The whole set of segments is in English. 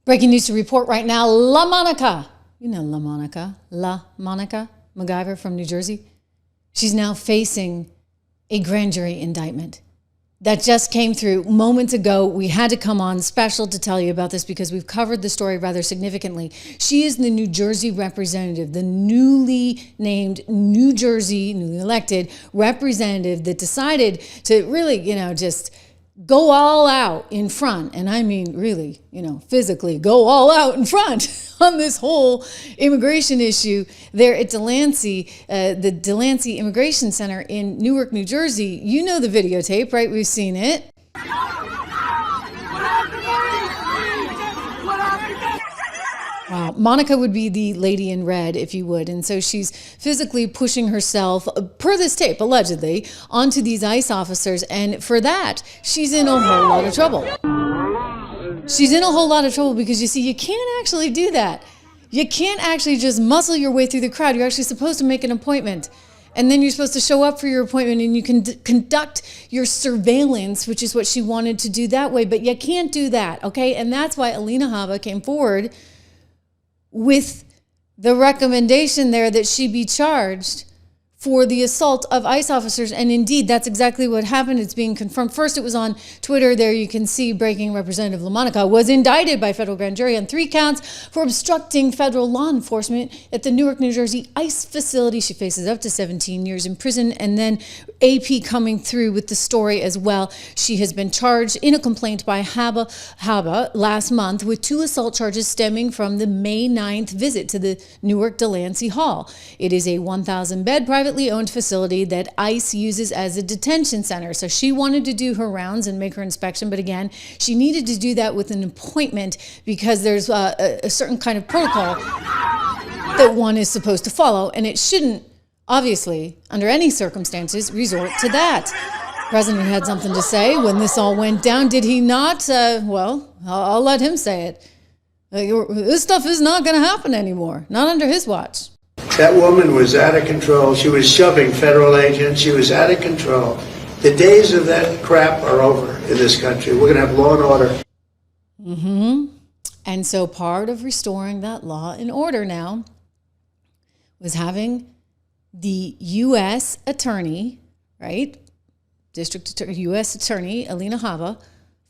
Breaking news to report right now. La Monica, you know La Monica MacGyver from New Jersey. She's now facing a grand jury indictment. That just came through moments ago. We had to come on special to tell you about this because we've covered the story rather significantly. She is the New Jersey representative, the newly named newly elected representative that decided to really, just go all out in front. And I mean, really, physically go all out in front on this whole immigration issue there at Delancey, the Delancey Immigration Center in Newark, New Jersey. You know the videotape, right? We've seen it. Wow. Monica would be the lady in red, if you would. And so she's physically pushing herself, per this tape, allegedly, onto these ICE officers. And for that, she's in a whole lot of trouble. She's in a whole lot of trouble because, you see, you can't actually do that. You can't actually just muscle your way through the crowd. You're actually supposed to make an appointment. And then you're supposed to show up for your appointment and you can conduct your surveillance, which is what she wanted to do that way. But you can't do that, okay? And that's why Alina Habba came forward with the recommendation there that she be charged for the assault of ICE officers. And indeed, that's exactly what happened. It's being confirmed. First, it was on Twitter. There you can see breaking. Representative La Monica was indicted by federal grand jury on 3 counts for obstructing federal law enforcement at the Newark, New Jersey ICE facility. She faces up to 17 years in prison. And then AP coming through with the story as well. She has been charged in a complaint by Habba last month with 2 assault charges stemming from the May 9th visit to the Newark Delancey Hall. It is a 1,000-bed privately owned facility that ICE uses as a detention center. So she wanted to do her rounds and make her inspection, but again, she needed to do that with an appointment because there's a certain kind of protocol that one is supposed to follow, and it shouldn't, obviously, under any circumstances, resort to that. The president had something to say when this all went down, did he not? Well, I'll let him say it. This stuff is not going to happen anymore, not under his watch. That woman was out of control. She was shoving federal agents. She was out of control. The days of that crap are over in this country. We're going to have law and order. And so part of restoring that law and order now was having the U.S. attorney, right? U.S. attorney, Alina Habba,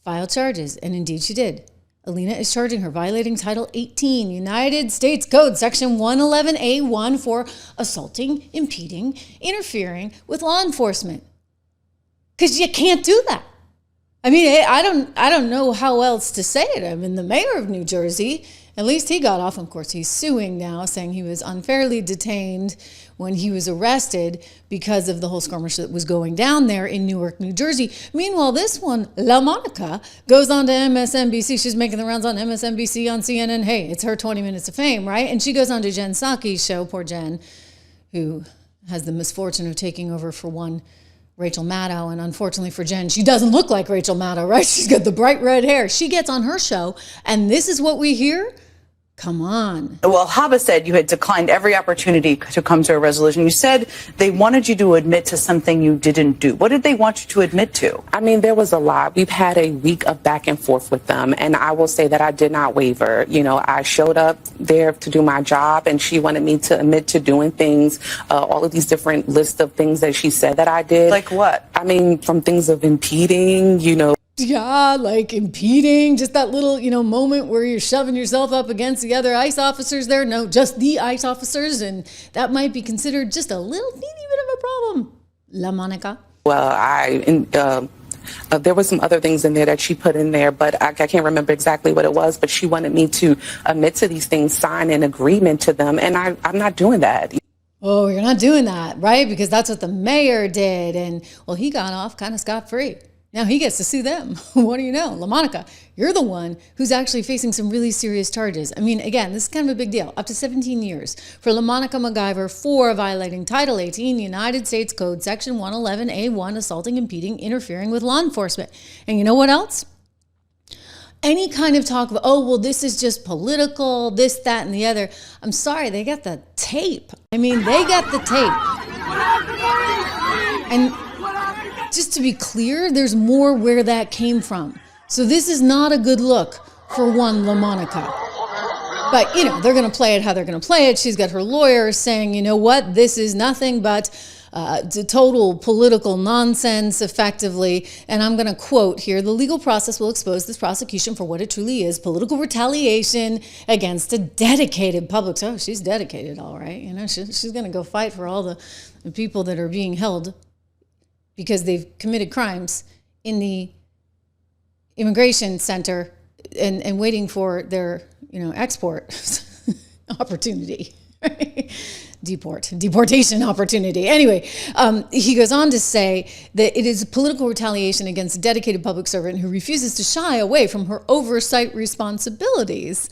file charges. And indeed she did. Alina is charging her violating Title 18 United States Code, Section 111A1 for assaulting, impeding, interfering with law enforcement. Because you can't do that. I mean, I don't know how else to say it. I mean, the mayor of New Jersey, at least he got off. Of course, he's suing now, saying he was unfairly detained when he was arrested because of the whole skirmish that was going down there in Newark, New Jersey. Meanwhile, this one, La Monica, goes on to MSNBC. She's making the rounds on MSNBC, on CNN. Hey, it's her 20 minutes of fame, right? And she goes on to Jen Psaki's show, poor Jen, who has the misfortune of taking over for one Rachel Maddow. And unfortunately for Jen, she doesn't look like Rachel Maddow, right? She's got the bright red hair. She gets on her show, and this is what we hear. Come on. Well, Habba said you had declined every opportunity to come to a resolution. You said they wanted you to admit to something you didn't do. What did they want you to admit to? I mean, there was a lot. We've had a week of back and forth with them, and I will say that I did not waver. I showed up there to do my job, and she wanted me to admit to doing things, all of these different lists of things that she said that I did. Like what? I mean, from things of impeding, Yeah, like impeding, just that little, moment where you're shoving yourself up against the other ICE officers there. No, just the ICE officers. And that might be considered just a little teeny bit of a problem. La Monica. Well, there was some other things in there that she put in there, but I can't remember exactly what it was. But she wanted me to admit to these things, sign an agreement to them. And I'm not doing that. Oh, you're not doing that, right? Because that's what the mayor did. And, well, he got off kind of scot-free. Now he gets to sue them. What do you know? La Monica, you're the one who's actually facing some really serious charges. I mean, again, this is kind of a big deal. Up to 17 years for La Monica MacGyver for violating Title 18 United States Code, Section 111A1, assaulting, impeding, interfering with law enforcement. And you know what else? Any kind of talk of, oh, well, this is just political, this, that, and the other. I'm sorry, they got the tape. I mean, they got the tape. And just to be clear, there's more where that came from. So this is not a good look for one LaMonica. But, they're going to play it how they're going to play it. She's got her lawyers saying, you know what, this is nothing but total political nonsense, effectively. And I'm going to quote here, the legal process will expose this prosecution for what it truly is, political retaliation against a dedicated public. Oh, she's dedicated, all right. She's going to go fight for all the people that are being held because they've committed crimes in the immigration center and waiting for their, export opportunity. Deportation opportunity. Anyway, he goes on to say that it is political retaliation against a dedicated public servant who refuses to shy away from her oversight responsibilities.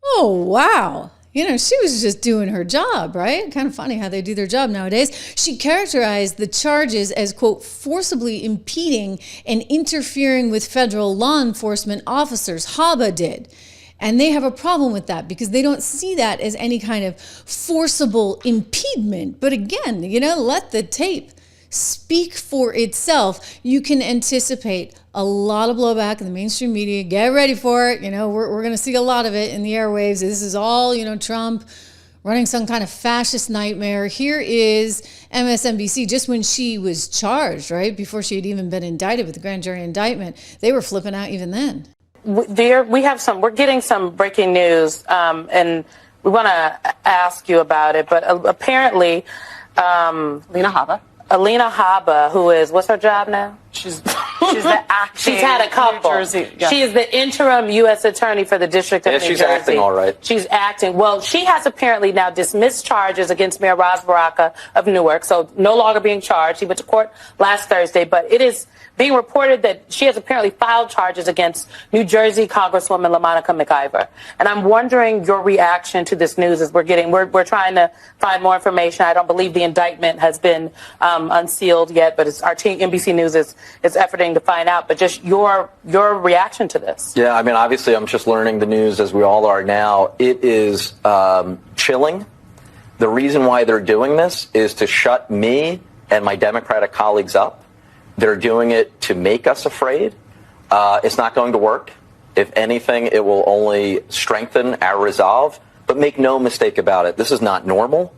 Oh, wow. She was just doing her job, right? Kind of funny how they do their job nowadays. She characterized the charges as, quote, forcibly impeding and interfering with federal law enforcement officers. Haba did. And they have a problem with that because they don't see that as any kind of forcible impediment. But again, let the tape speak for itself. You can anticipate a lot of blowback in the mainstream media. Get ready for it. We're going to see a lot of it in the airwaves. This is all, Trump running some kind of fascist nightmare. Here is MSNBC, just when she was charged, right? Before she had even been indicted with the grand jury indictment, they were flipping out even then. We're getting some breaking news, and we want to ask you about it. But apparently, Alina Habba, who is, what's her job now? She's the acting. She's had a couple. New Jersey, yeah. She is the interim U.S. attorney for the District of New Jersey. She's acting all right. She's acting. Well, she has apparently now dismissed charges against Mayor Ras Baraka of Newark, so no longer being charged. He went to court last Thursday, but it is being reported that she has apparently filed charges against New Jersey Congresswoman LaMonica McIver. And I'm wondering your reaction to this news as we're trying to find more information. I don't believe the indictment has been unsealed yet, but our team, NBC News, is efforting to find out. But just your reaction to this. Yeah, obviously I'm just learning the news as we all are now. It is chilling. The reason why they're doing this is to shut me and my Democratic colleagues up. They're doing it to make us afraid. It's not going to work. If anything, it will only strengthen our resolve. But make no mistake about it, this is not normal.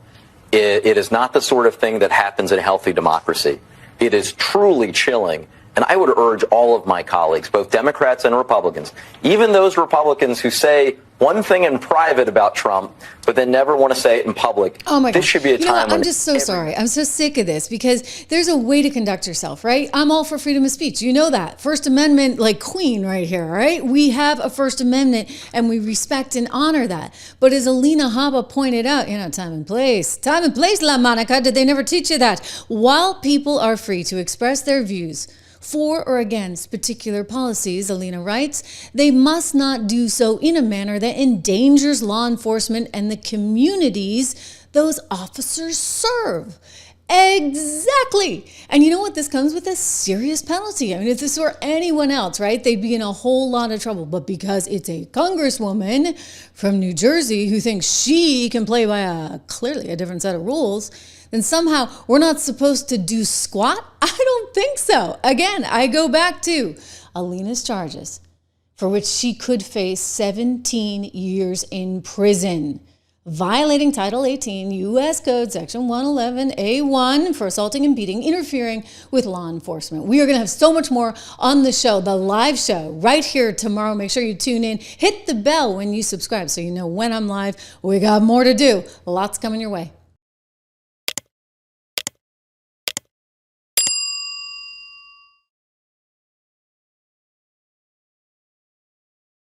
It is not the sort of thing that happens in a healthy democracy. It is truly chilling. And I would urge all of my colleagues, both Democrats and Republicans, even those Republicans who say one thing in private about Trump, but then never want to say it in public. Oh my God. This should be a time when I'm just so sorry. I'm so sick of this because there's a way to conduct yourself, right? I'm all for freedom of speech. You know that. First Amendment, like queen right here, right? We have a First Amendment and we respect and honor that. But as Alina Habba pointed out, time and place. Time and place, LaMonica. Did they never teach you that? While people are free to express their views for or against particular policies, Alina writes, they must not do so in a manner that endangers law enforcement and the communities those officers serve. Exactly. And you know what? This comes with a serious penalty. If this were anyone else, right, they'd be in a whole lot of trouble. But because it's a congresswoman from New Jersey who thinks she can play by clearly a different set of rules, then somehow we're not supposed to do squat? I don't think so. Again, I go back to Alina's charges, for which she could face 17 years in prison, violating Title 18 U.S. Code Section 111A1 for assaulting, impeding, interfering with law enforcement. We are going to have so much more on the show, the live show, right here tomorrow. Make sure you tune in. Hit the bell when you subscribe so you know when I'm live. We got more to do. Lots coming your way.